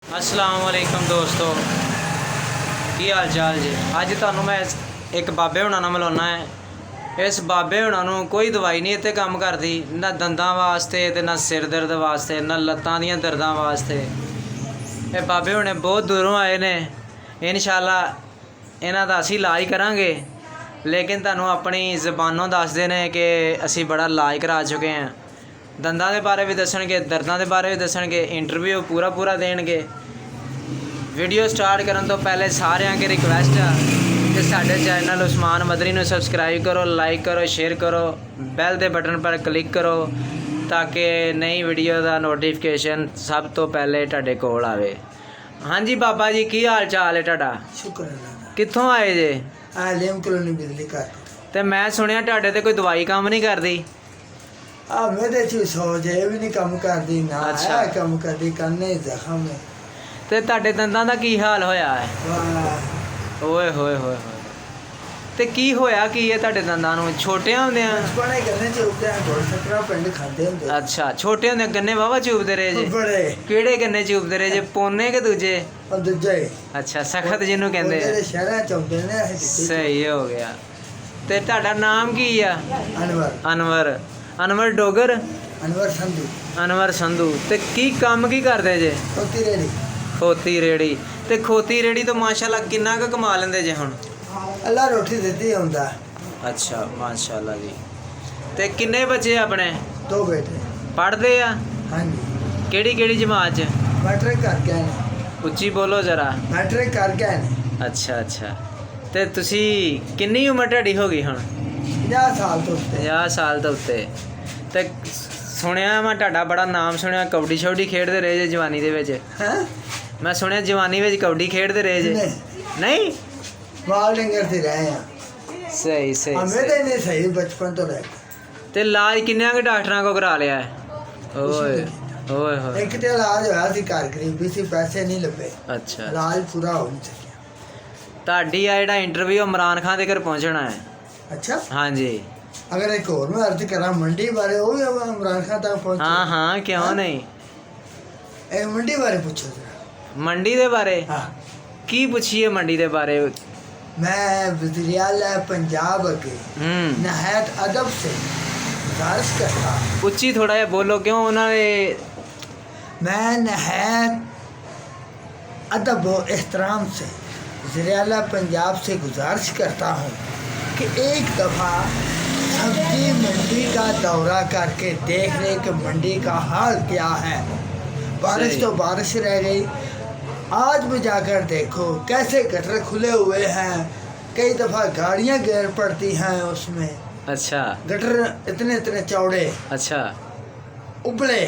अस्सलाम वालेकुम दोस्तों, की हाल चाल जी। अज तुहानू मैं एक बाबे हुणां नाल मिलाउणा है। इस बाबे हुणां नू कोई दवाई नहीं इत्थे काम करदी, ना दंदां वास्ते ते ना सिर दर्द वास्ते, ना लत्तां दियां दर्दां वास्ते। ये बाबे हुणे बहुत दूरों आए ने। इंशाअल्लाह इन्हां दा असीं इलाज करांगे, लेकिन तुहानू अपनी ज़बानों दसदे ने कि असीं बड़ा इलाज करा चुके हैं। दंदां दे बारे भी दसणगे, दर्दां दे बारे भी दसणगे, इंटरव्यू पूरा देणगे। वीडियो स्टार्ट करन तो पहले सारिਆਂ की रिक्वेस्ट है कि साडे चैनल उस्मान मदनी नू सबसक्राइब करो, लाइक करो, शेयर करो, बैल दे बटन पर क्लिक करो ताकि नई वीडियो का नोटिफिकेशन सब तो पहले तुहाडे कोल आवे। हाँ जी बाबा जी, की हाल चाल है तुहाडा? शुक्र अल्लाह कित्थों आए जे? दा आलिम कॉलोनी बिजली घर ते मैं सुनिया तुहाडे ते कोई दवाई काम नहीं करदी। आ मेरे च सोच है भी नहीं कम करदी ना। अच्छा। है कम करदी करने जख्म है। ते तुहाडे दंदां दा की हाल होया है? वाह ओए होए होए होए। ते की होया की है तुहाडे दंदां नू? छोटे हुंदियां? बचपने गन्ने चुपदे हैं घोड़ सकरा पिंड खांदे हुंदे। अच्छा, छोटे हुंदे गन्ने वावा चूबदे रहे जे? बड़े किहड़े गन्ने चूबदे रहे जे, पोने के दूजे? और दूजे अच्छा, सखत जिन्नू कहंदे ਉਹਦੇ आ। ਸ਼ਹਿਰਾਂ ਚ ਆਉਂਦੇ ਨੇ ਇਹ ਦਿੱਤੇ सही हो गया। ते तुहाडा नाम की आ? ਅਨਵਰ अनवर। अनवर डोगर? ਅਨਵਰ ਸੰਧੂ अनवर संधू। ते की काम की करदे जे? ਕੋਤੀ ਰੇੜੀ खोती रेड़ी। ते खोती रेड़ी तो माशाल्लाह किन्ना क कमा लेंदे जे हुण? ਅੱਲਾ ਰੋਟੀ ਦਿੱਤੀ ਹੁੰਦਾ। अच्छा माशाल्लाह जी। ते किन्ने बच्चे अपने? ਦੋ ਬੇਟੇ पढ़दे आ? ਹਾਂਜੀ केड़ी केड़ी जमात च? ਮੈਟ੍ਰਿਕ ਕਰ ਗਏ ਨੇ। ਉੱਚੀ ਬੋਲੋ ਜ਼ਰਾ। ਮੈਟ੍ਰਿਕ ਕਰ ਗਏ ਨੇ। ਅੱਛਾ ਅੱਛਾ। ਤੇ ਤੁਸੀਂ ਕਿੰਨੀ ਉਮਰ ਤੁਹਾਡੀ ਹੋ ਗਈ ਹੁਣ? 50 ਸਾਲ ਤੋਂ ਉੱਤੇ 50 ਸਾਲ ਤੋਂ ਉੱਤੇ। ਤੇ ਸੁਣਿਆ ਮੈਂ ਤੁਹਾਡਾ ਬੜਾ ਨਾਮ ਸੁਣਿਆ, ਕਬੱਡੀ ਸ਼ੌਡੀ ਖੇਡਦੇ ਰਹੇ ਜੇ ਜਵਾਨੀ ਦੇ ਵਿੱਚ। ਹੈ ਮੈਂ ਸੁਣਿਆ ਜਵਾਨੀ ਵਿੱਚ ਕਬੱਡੀ ਖੇਡਦੇ ਰਹੇ ਜੇ। नहीं ਨਹੀਂ? माल डंगर से रहे हैं। ਸਹੀ ਸਹੀ हमें ਸਹੀ। तो नहीं सही बचपन तो रहे। ਤੇ ਇਲਾਜ ਕਿੰਨਿਆਂ ਕੁ ਡਾਕਟਰਾਂ ਕੋ ਕਰਾ ਲਿਆ ਹੈ? ਓਏ ਓਏ ਹੋਏ। एक तो इलाज होया सी घर गरीबी सी पैसे नहीं लभे ਅੱਛਾ। इलाज पूरा हो नहीं सकिया। ਤੁਹਾਡੀ ਆ ਜਿਹੜਾ इंटरव्यू इमरान खान ਦੇ ਘਰ पहुंचना है। अच्छा ਹਾਂਜੀ अगर एक और मैं अर्ज करा मंडी बारे वो भी अब इमरान खान तक पहुंचे। ਹਾਂ ਹਾਂ ਕਿਉਂ हाँ? ਨਹੀਂ। एक मंडी बारे पूछो जरा। ਮੰਡੀ ਦੇ ਬਾਰੇ हाँ ਕੀ ਪੁੱਛੀਏ? ਮੰਡੀ ਦੇ ਬਾਰੇ। मैं वज़ीर आला पंजाब के नहायत अदब से गुजारिश करता हूं। ਉੱਚੀ ਥੋੜਾ ਜਿਹਾ ਬੋਲੋ, ਕਿਉਂ ਉਹਨਾਂ ਦੇ। मैं नहायत अदब और एहतराम से वज़ीर आला पंजाब से गुजारिश करता हूँ कि एक दफ़ा सब्जी मंडी का दौरा करके देख ले कि मंडी का हाल क्या है। बारिश सही। तो बारिश रह गई, आज भी जाकर देखो कैसे गटर खुले हुए हैं। कई दफ़ा गाड़ियाँ गिर पड़ती हैं उसमें। अच्छा गटर इतने इतने चौड़े अच्छा। उबले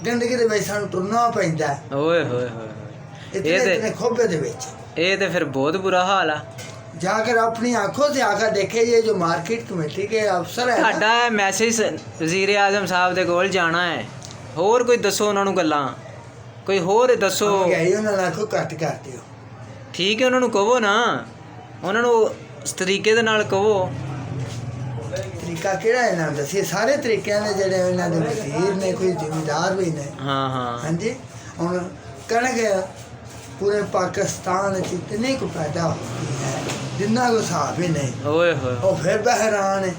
गंदगी ਦੇ ਵਿੱਚ ਸਾਨੂੰ ਟੁਰਨਾ ਪੈਂਦਾ ਹੈ। ਓਏ ਹੋਏ ਹੋਏ। इतने ये इतने खोबे ਦੇ ਵਿੱਚ ਇਹ ਤੇ ਫਿਰ ਬਹੁਤ बुरा हाल ਆ। जाकर अपनी आंखों से आकर देखे ये जो मार्केट कमेटी के अफसर है ना, ਤੁਹਾਡਾ ਮੈਸੇਜ ਵਜ਼ੀਰ ਆਜ਼ਮ ਸਾਹਿਬ ਦੇ ਕੋਲ ਜਾਣਾ ਹੈ। ਹੋਰ ਕੋਈ ਦੱਸੋ ਉਹਨਾਂ ਨੂੰ ਗੱਲਾਂ, ਕੋਈ ਹੋਰ ਦੱਸੋ। महंगाई ਉਹਨਾਂ ਨਾਲ ਆਖੋ ਘੱਟ ਕਰ ਦਿਓ। ਠੀਕ ਹੈ, ਉਹਨਾਂ ਨੂੰ ਕਹੋ ਨਾ, ਉਹਨਾਂ ਨੂੰ ਇਸ ਤਰੀਕੇ ਦੇ ਨਾਲ ਕਹੋ। ਤਰੀਕਾ ਕਿਹੜਾ ਇਹਨਾਂ ਦਾ ਦੱਸੀਏ? ਸਾਰੇ ਤਰੀਕਿਆਂ ਨੇ ਜਿਹੜੇ ਇਹਨਾਂ ਦੇ ਵਜ਼ੀਰ ਨੇ, ਕੋਈ ਜ਼ਿਮੀਂਦਾਰ ਵੀ ਨੇ। ਹਾਂ ਹਾਂ ਹਾਂਜੀ ਹੁਣ ਕਹਿਣਗੇ ਪੂਰੇ ਪਾਕਿਸਤਾਨ ਵਿੱਚ ਇਤਨੀ ਕੁ ਪੈਦਾ ਹੋਈ ਹੈ ਜਿੰਨਾ ਕੋ ਹਿਸਾਬ ਹੀ ਨਹੀਂ। ਓਏ ਹੋਏ। ਉਹ ਫਿਰ ਬਹਿਰਾਨ ਹੈ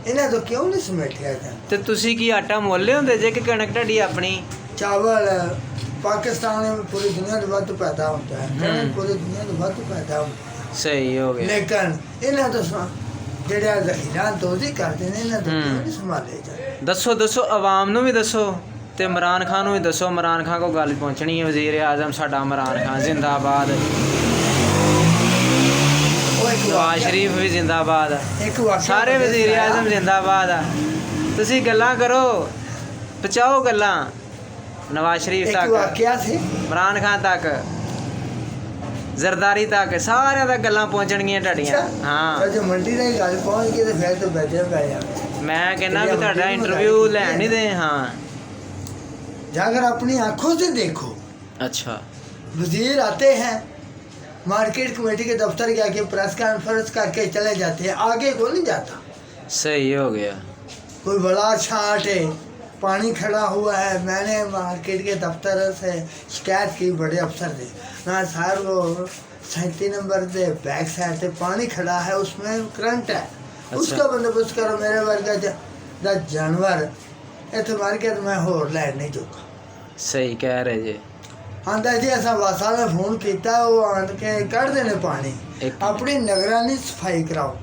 ਇਹਨਾਂ ਤੋਂ ਕਿਉਂ ਨਹੀਂ ਸਮੇਟਿਆ ਜਾਂਦਾ। ਤੇ ਤੁਸੀਂ ਕੀ ਆਟਾ ਮੁੱਲ ਲਿਆਉਂਦੇ ਜੇ ਕਿ ਕਣਕ ਤੁਹਾਡੀ ਆਪਣੀ? ਚਾਵਲ ਪਾਕਿਸਤਾਨ ਵਿੱਚ ਪੂਰੀ ਦੁਨੀਆ ਦੇ ਵੱਧ ਪੈਦਾ ਹੁੰਦਾ ਹੈ। ਕਣਕ ਪੂਰੀ ਦੁਨੀਆ ਦੇ ਵੱਧ ਪੈਦਾ ਹੁੰਦਾ ਹੈ। ਸਹੀ ਹੋ ਗਿਆ। ਲੇਕਿਨ ਇਹਨਾਂ ਤੋਂ ਜਿਹੜੇ ਜ਼ਖੀਰਾਂ ਦੋਜ਼ੀ ਕਰਦੇ ਨੇ ਇਹਨਾਂ ਤੋਂ ਕਿਉਂ ਨਹੀਂ ਸੰਭਾਲੇ ਜਾਂਦੇ। ਦੱਸੋ ਦੱਸੋ, ਆਵਾਮ ਨੂੰ ਵੀ ਦੱਸੋ ਤੇ ਇਮਰਾਨ ਖਾਨ ਨੂੰ ਵੀ ਦੱਸੋ। ਇਮਰਾਨ ਖਾਨ ਕੋ ਗੱਲ ਪਹੁੰਚਣੀ ਹੈ। ਵਜ਼ੀਰ ਆਜ਼ਮ ਸਾਡਾ ਇਮਰਾਨ ਖਾਨ ਜ਼ਿੰਦਾਬਾਦ, ਉਹ ਇੱਕ ਨਵਾਜ਼ ਸ਼ਰੀਫ ਵੀ ਜ਼ਿੰਦਾਬਾਦ, ਇੱਕ ਵਾਕਿਆ ਸਾਰੇ ਵਜ਼ੀਰ ਆਜ਼ਮ ਜ਼ਿੰਦਾਬਾਦ ਆ। ਤੁਸੀਂ ਗੱਲਾਂ ਕਰੋ, ਪਹੁੰਚਾਓ ਗੱਲਾਂ ਨਵਾਜ਼ ਸ਼ਰੀਫ ਇੱਕ ਤੱਕ, ਵਾਕਿਆ ਸੀ। ਇਮਰਾਨ ਖਾਨ ਤੱਕ, ਜ਼ਰਦਾਰੀ ਤੱਕ, ਸਾਰਿਆਂ ਤੱਕ ਗੱਲਾਂ ਪਹੁੰਚਣਗੀਆਂ ਤੁਹਾਡੀਆਂ। ਹਾਂ ਜੇ ਮੰਡੀ ਦੀ ਗੱਲ ਪਹੁੰਚ ਗਈ ਤੇ ਫਿਰ ਤਾਂ ਬੈਠੇ ਪੈ ਜਾਵੇ। ਮੈਂ ਕਹਿੰਦਾ ਵੀ ਤੁਹਾਡਾ ਇੰਟਰਵਿਊ ਲੈਣ ਨਹੀਂ ਦੇ। ਹਾਂ जाकर अपनी आंखों से देखो। अच्छा। वजीर आते हैं मार्केट कमेटी के दफ्तर के आगे प्रेस कॉन्फ्रेंस करके चले जाते हैं, आगे को नहीं जाता। सही हो गया। कोई बड़ा छाट है पानी खड़ा हुआ है। मैंने मार्केट के दफ्तर से शिकायत की बड़े अफसर से, ना सर वो 37 नंबर से बैक साइड से पानी खड़ा है, उसमें करंट है, उसका बंदोबस्त करो। मेरे वर्गा दा जानवर इतने मार के मैं होर लैन नहीं चुका। सही कह रहे जी। आंदा जी असा वासा ने फोन किया, वो आन के कढ़ देने पानी, एक अपनी निगरानी सफाई कराओ।